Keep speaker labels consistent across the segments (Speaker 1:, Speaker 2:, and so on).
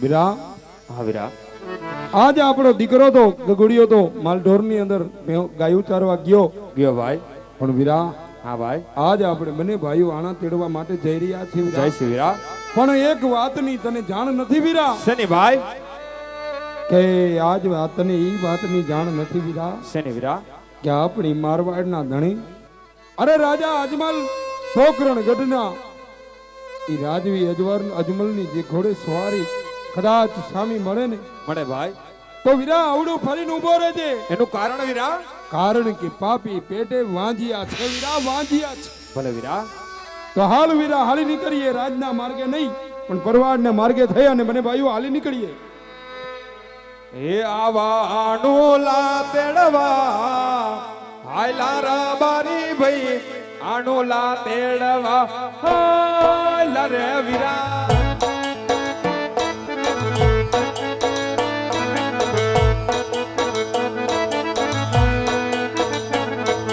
Speaker 1: વીરા
Speaker 2: હા વીરા
Speaker 1: આજ આપણો દીકરો તો ગગુડિયો તો માલઢોરની અંદર ગાયું ચારવા ગયો
Speaker 2: ગયો ભાઈ
Speaker 1: પણ વીરા
Speaker 2: હા ભાઈ
Speaker 1: આજ આપણે બંને ભાઈઓ આણા તેડવા માટે જઈ રહ્યા છીએ
Speaker 2: જય
Speaker 1: વીરા.
Speaker 2: શ્રી વીરા
Speaker 1: પણ એક વાતની તને જાણ નથી વીરા
Speaker 2: શેની ભાઈ
Speaker 1: કે આજ વાતને ઈ વાતની જાણ નથી વીરા
Speaker 2: શેની વીરા
Speaker 1: કે આપણી મારવાડના ધણી અરે રાજા અજમલ પોકરણ ગઢના ઈ રાજવી અજમલની જે ઘોડે સવારી કદાચ સામી મળે ને
Speaker 2: મળે ભાઈ
Speaker 1: તો વીરા આવડું ફરીને ઉભો રહેજે.
Speaker 2: એનું કારણ વીરા
Speaker 1: કારણ કે પાપી પેટે વાંજિયા છે વીરા, વાંજિયા છે.
Speaker 2: ભલે વીરા
Speaker 1: તો હાલ વીરા હાલી નીકળીએ, રાજના માર્ગે નહીં પણ પરવાડના માર્ગે થઈ અને મને ભાઈઓ હાલી નીકળીએ.
Speaker 2: એ આવાનું લા તેડવા હાયલા રબારી ભાઈ આનું લા તેડવા હાયલા રે વીરા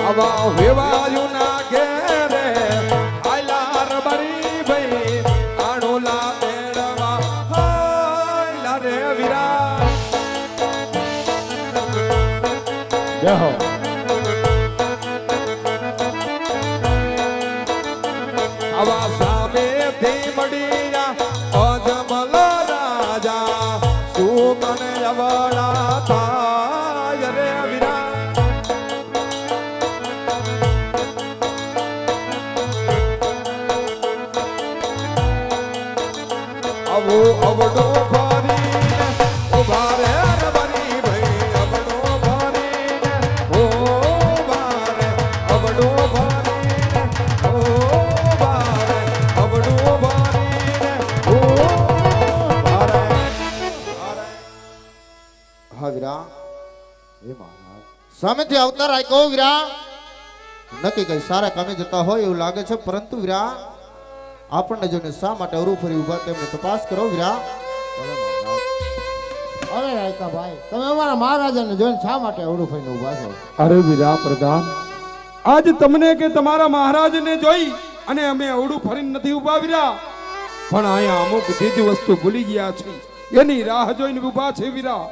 Speaker 2: આવા વેવાયું ના ઘેરે હાયલા રબારી ભાઈ આનું લા તેડવા હાયલા રે વીરા
Speaker 1: બેહો.
Speaker 2: આવા સામેથી મળ્યા અજમલ રાજા સુકન અવળા થાય રે વીરા આવો અવડો ફરીને ઉભા રે રબારી ભાઈ અવડો ફરીને ઉભા રે અવડો ફરીને ઉભા રે અવડો ફરીને ઉભા રે
Speaker 3: હા વીરા એ મહારાજ સામેથી અવતાર આપ્યો વીરા નક્કી કઈ સારા કામે જતા હોય એવું લાગે છે, પરંતુ વીરા આપણને જોઈને શા માટે અવરું ફરી ઉભા તેમને તપાસ કરો વીરા.
Speaker 4: અરે રાયકા ભાઈ, તમે અમારા મહારાજાને જોઈને શા માટે અવળું ફરીને ઊભા છો?
Speaker 1: અરે વીરા પ્રધાન, આજ તમને કે તમારા મહારાજને જોઈ અને અમે અવડું ફરીને નથી ઉભા વીરા, પણ અહીંયા અમુક ચીજ વસ્તુ ભૂલી ગયા છે એની રાહ જોઈને ઉભા છે વીરા.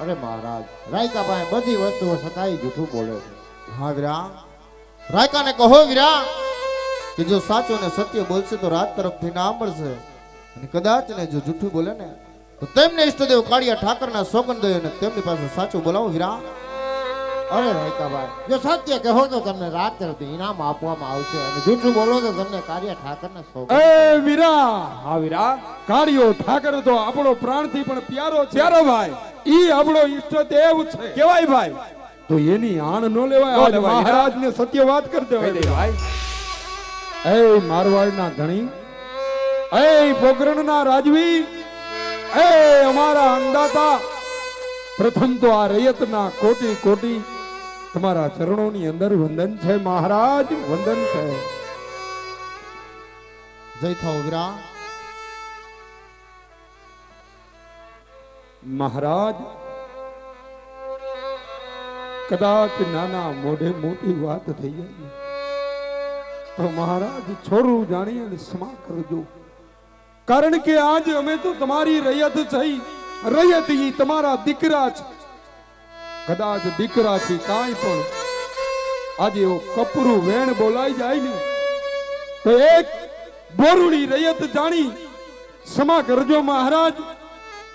Speaker 4: અરે મહારાજ, રાયકા ભાઈ બધી વસ્તુઓ છતાંય જૂઠું બોલે છે.
Speaker 3: હા વીરા, રાયકાને કહો વીરા કે જો સાચો ને સત્ય બોલશે તો રાત તરફથી ના મળશે, અને કદાચ ને જો જૂઠું બોલે ને તો તેમને ઈષ્ટદેવ કાળિયા ઠાકરના સોગંદ દઈ અને તેમની પાસે સાચું બોલાવો વીરા.
Speaker 4: અરે રાયકા ભાઈ, જો સત્ય કહો તો તમને રાત તરફથી ઇનામ આપવામાં આવશે, અને જૂઠું બોલો તો તમને કાર્ય ઠાકરના સોગંદ.
Speaker 1: એ વીરા,
Speaker 2: હા વીરા
Speaker 1: કાળિયો ઠાકર તો આપણો પ્રાણથી પણ પ્યારો છે.
Speaker 2: ચારો ભાઈ
Speaker 1: ઈ આપણો ઈષ્ટદેવ છે,
Speaker 2: કેવાય ભાઈ
Speaker 1: તો એની આણ નો લેવાય.
Speaker 2: નો
Speaker 1: આજ
Speaker 2: લેવાય.
Speaker 1: મહારાજને સત્ય વાત કરી
Speaker 2: કહી દે
Speaker 1: દેવાય.
Speaker 2: ભાઈ
Speaker 1: એ મારવાડના ધણી, એ પોકરણના રાજવી, એ અમારા અંદાતા, પ્રથમ તો આ રૈયતના કોટી કોટી તમારા ચરણોની અંદર વંદન છે મહારાજ, વંદન છે.
Speaker 3: જય થાઓ વીરા.
Speaker 1: મહારાજ કદાચ નાના મોઢે મોટી વાત થઈ જાય તો મહારાજ છોરું જાણી અને ક્ષમા કરજો, કારણ કે આજ અમે તો તમારી રૈયત છે, રૈયત ઈ તમારા દીકરા છે. કદાચ દીકરાથી કાંઈ પણ આજે એવો કપરું વેણ બોલાઈ જાય ને તો એક બોરુડી રૈયત જાણી ક્ષમા કરજો મહારાજ,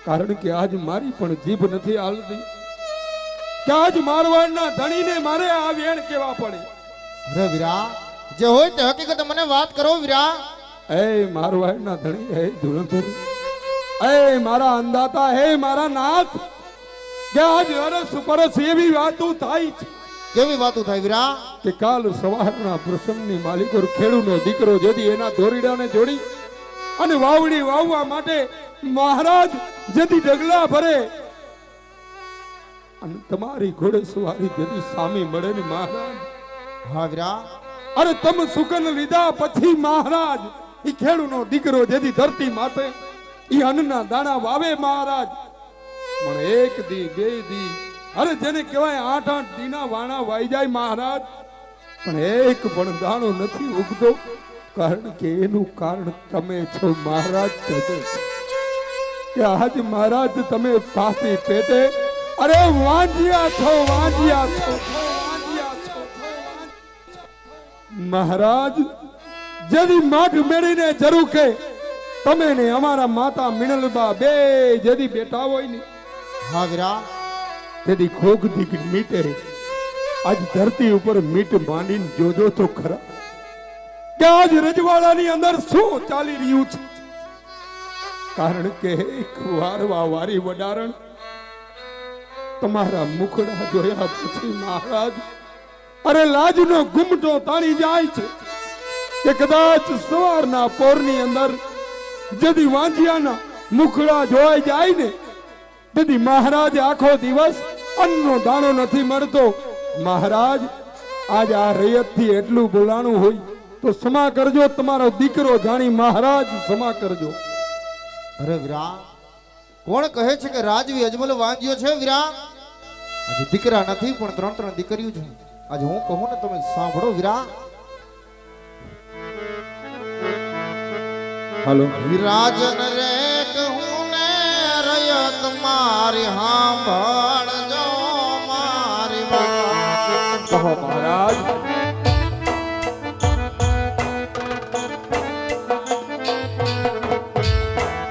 Speaker 1: કારણ કે આજ મારી પણ જીભ નથી હાલતી કે આજ મારવાડના ધણીને મારે આ વેણ કેવા પડે.
Speaker 3: અરે વીરા, જે હોય તે હકીકત મને વાત કરો વીરા.
Speaker 1: એ મારવાડના ધણી, હે ધુરંધર, એ મારા અંદાતા, હે મારા નાથ, કે આજ અરસ પરસ એવી વાતો થાય છે
Speaker 3: કેવી વાતો થાય વીરા?
Speaker 1: કે કાલ સવારના પ્રસંગની માલિકો ખેડૂનો દીકરો જેથી એના દોરીડાને જોડી અને વાવડી વાવવા માટે મહારાજ જેથી ડગલા ભરે અને તમારી ઘોડે સવારી જેથી સામી મળે ને મહારાજ,
Speaker 3: હા વીરા,
Speaker 1: અરે તમે સુકન લીધા પછી મહારાજ ઈ ખેડૂનો દીકરો જેથી ધરતી માથે ઈ અન્નના દાણા વાવે મહારાજ, પણ એક દી બે દી અરે જેને કહેવાય 8-8 દીના વાણા વાઈ જાય મહારાજ, પણ એક પણ દાણો નથી ઉગતો, કારણ કે એનું કારણ તમે છો મહારાજ. કે આજ મહારાજ તમે પાપી પેટે અરે વાંજ્યા છો વાંજ્યા છો મહારાજ જદી માઠ મેળીને જરૂર કે તમે ને અમારા માતા મિનલબા બે જદી બેટા હોય ને
Speaker 3: હા વીરા
Speaker 1: તેથી ખોગ દીક મીટે આજ ધરતી ઉપર મીટ માંડીને જોજો તો ખરા કે આજ રજવાડાની અંદર શું ચાલી રહ્યું છે કારણ કે એક વારવા વારી વડારણ તમારા મુખડા જોયા પછી મહારાજ અરે લાજનો ગુમટો તાણી જાય છે કે કદાચ સવારના પોરની અંદર જદી વાંજિયાના મુખડા જોઈ જાય ને તેથી મહારાજ આખો દિવસ અન્નનો દાણો નથી મળતો મહારાજ આજ આ રૈયતથી એટલું બોલાણું હોય તો ક્ષમા કરજો તમારો દીકરો જાણી મહારાજ ક્ષમા કરજો
Speaker 3: અરે વીરા કોણ કહે છે કે રાજવી અજમલ વાંજ્યો છે વીરા આજે દીકરા નથી પણ ત્રણ દીકરીઓ છે આજે હું કહું ને તમે સાંભળો વીરા
Speaker 1: હાલો
Speaker 3: વિરાજન રે કહું ને રયત મારી સાંભળજો મારી વાત
Speaker 2: કહો મહારાજ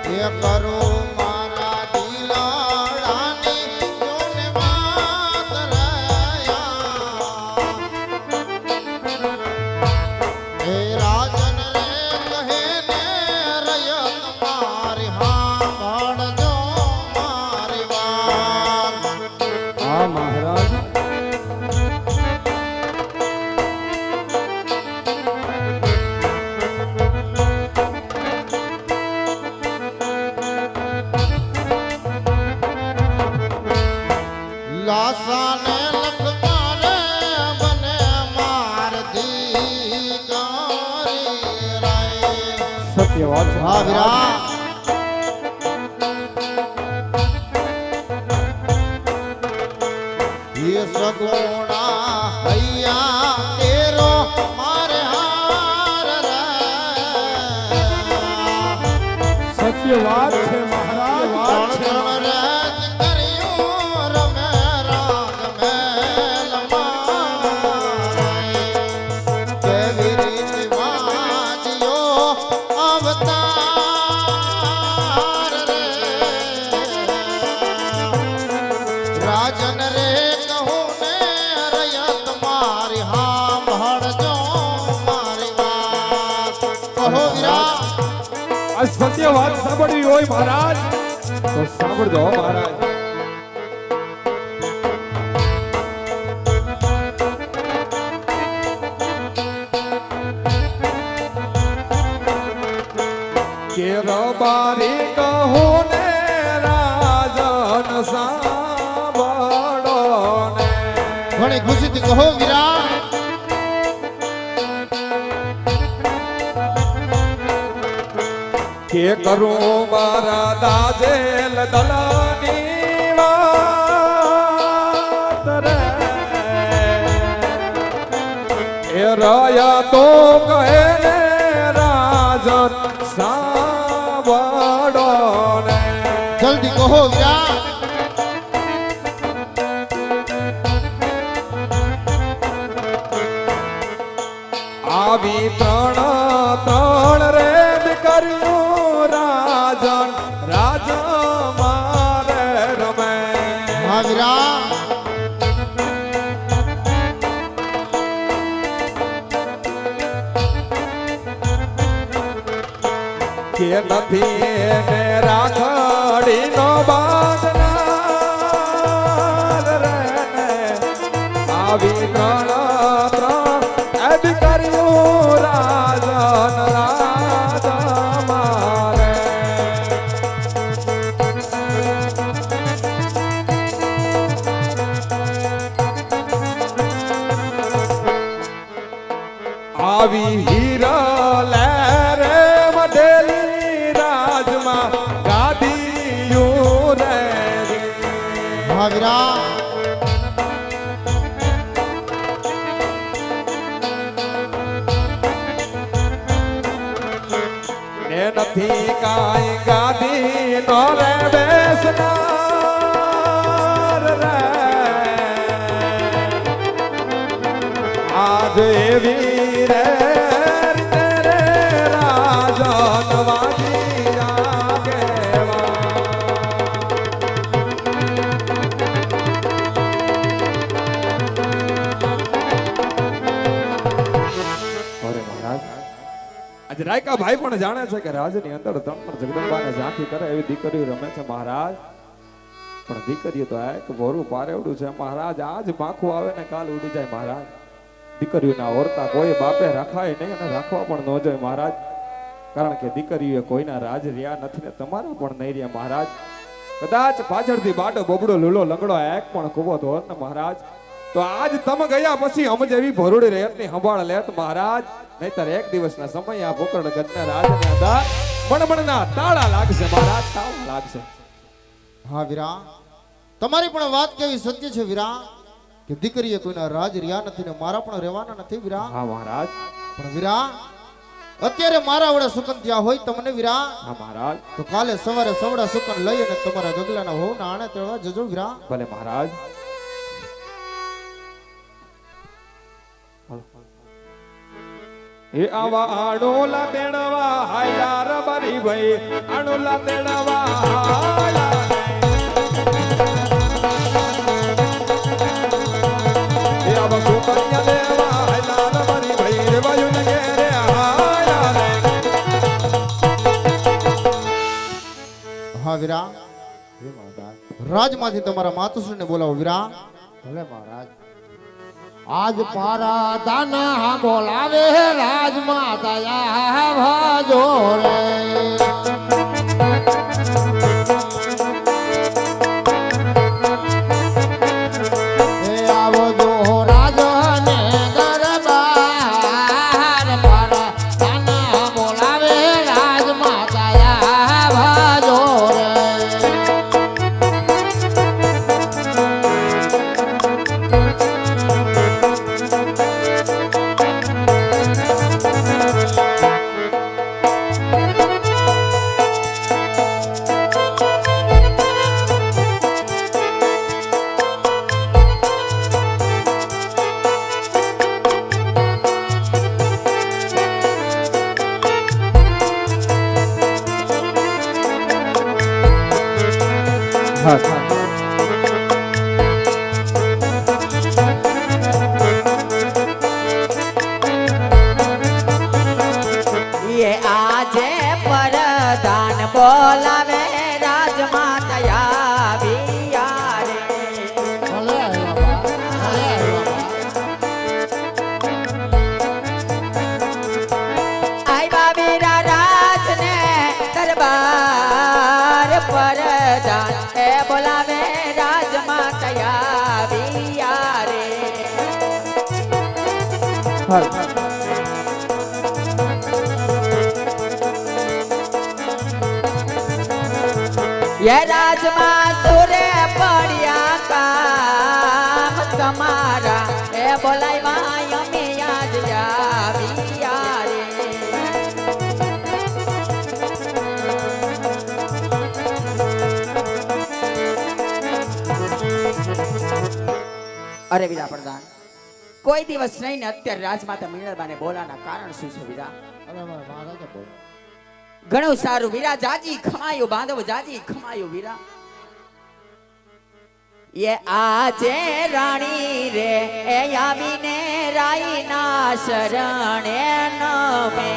Speaker 3: એ કરો મારા દિલાડાની જોને વાત રહ્યા એ રાજન રે કહે ને રયત મારી સાંભળજો મારી વાત
Speaker 1: હા મહારાજ
Speaker 3: લાસાને લખ મારે બને મારતી ગારી રાય
Speaker 2: સત્ય વાત છે
Speaker 3: હા વીરા ये सगुणा हैया तेरो मारे हार रे
Speaker 1: સત્ય વાત છે મહારાજ વાત છે
Speaker 3: રાજ કર્યું રમે રાગ મેલ મારે કેવી રીતે વાજ્યો અવતાર રે રાજન રે કહું ને રયત મારી સાંભળજો મારી વાત કહો વીરા
Speaker 2: આ સત્ય વાત સાંભળવી હોય મહારાજ તો સાંભળજો મહારાજ કે રબારી કહો ને રાજન સાંભળો ને
Speaker 3: ઘણી ખુશીથી કહો વીરા
Speaker 2: કે કરું મારા દાજેલ દલાની વાત રે એ રયા તો કહે ને રાજન સાંભળો ને
Speaker 3: જલ્દી કહો વીરા
Speaker 2: આવી ત્રણ રે કર્યું રાજન રાજ મારે રમે
Speaker 3: હા વીરા
Speaker 2: કે નથી એને રાખડી નો બાંધનાર રે આવી ત્રણ એડ કર્યું રાજન રાજ મારે આવી હીરા લે રે મઢેલી રાજમાં ગાદીયું રે
Speaker 3: હા વીરા
Speaker 2: ને નથી કાંઈ ગાદી નો રે આજ એવી રે તેરે રાજન વાજી આગેવા. અરે મહારાજ, આજે રાયકા ભાઈ પણ જાણે છે કે રાજની અંદર ત્રણ જગદંબાને ઝાંખી કરે એવી દીકરીઓ રમે છે મહારાજ. પણ દીકરીઓ તો એક ભોરું પારેવડું છે મહારાજ. આજ માખું આવે ને કાલ ઉડી જાય મહારાજ. દીકરીઓના ઓરતા કોઈ બાપે રખાય નહીં અને રાખવા પણ ન જોઈએ મહારાજ. કારણ કે દીકરીઓ કોઈના રાજ રહ્યા નથી ને તમારા પણ નહીં રહ્યા મહારાજ. કદાચ પાછળથી બાડો બબડો લૂલો લંગડો એક પણ કૂવો તો હોત ને મહારાજ, તો આજ તમે ગયા પછી અમ જેવી ભરોડી રહેતની સંભાળ લેત મહારાજ. નહીતર એક દિવસના સમય આ પોકરણ ગઢના રાજને અંદર મણમણના તાળા લાગશે મહારાજ, તાળા લાગશે.
Speaker 3: હા વીરા, તમારી પણ વાત કેવી સત્ય છે વીરા, કે દીકરીએ કોઈના રાજ રહ્યા નથી ને મારા પણ રહેવાના નથી વીરા.
Speaker 2: હા મહારાજ.
Speaker 3: પણ વીરા, અત્યારે મારા વડે સુકન ત્યાં હોય તમને વીરા,
Speaker 2: હા મહારાજ.
Speaker 3: તો કાલે સવારે સવડા સુકન લઈ અને તમારા ગગલાના હોવ ના આણે તેડવા જજો વીરા.
Speaker 2: ભલે મહારાજ. એ આવા આડોલા તેડવા હાયાર બરી ભાઈ, આડોલા તેડવા હાયાર. એ આવા સુકન્યા દેવા હાયાર બરી ભાઈ, રે વાયુ ને ઘેરે હાયાર.
Speaker 3: હા વીરા, રાજમાંથી તમારા માતુશ્રીને બોલાવો વીરા.
Speaker 4: ભલે મહારાજ. આજ પારા દાના બોલાવે રાજમાં દયા ભાજો રે. એ આવજો રાજને દરબાર, પારા દાના બોલાવે રાજમાં દયા ભાજો રે.
Speaker 5: આજે પરદાન બોલાવે રાજમાં દયા વિયારે.
Speaker 4: ભલે આવ્યા બા, ભલે આવ્યા બા.
Speaker 5: આવ્યા વીરા રાજને દરબાર પરદાન એ બોલાવે રાજમાં દયા વિયારે. ये राजमा सुरे पड़िया काम तुम्हारा ए बोलाई मायमी आज जाविया रे. अरे वीरा प्रधान, कोई दिवस नहीं ने અત્યારે રાજમાતા મીનળબાને બોલાના કારણ શું છે વીરા?
Speaker 4: અરે મારા મહારાજે બોલ.
Speaker 5: ઘણું સારું વીરા, જાજી ખમાયું બાંધવ, જાજી ખમાયું વીરા. ये આજે રાણી રે એ આવીને રાઈ ના શરણે નમે.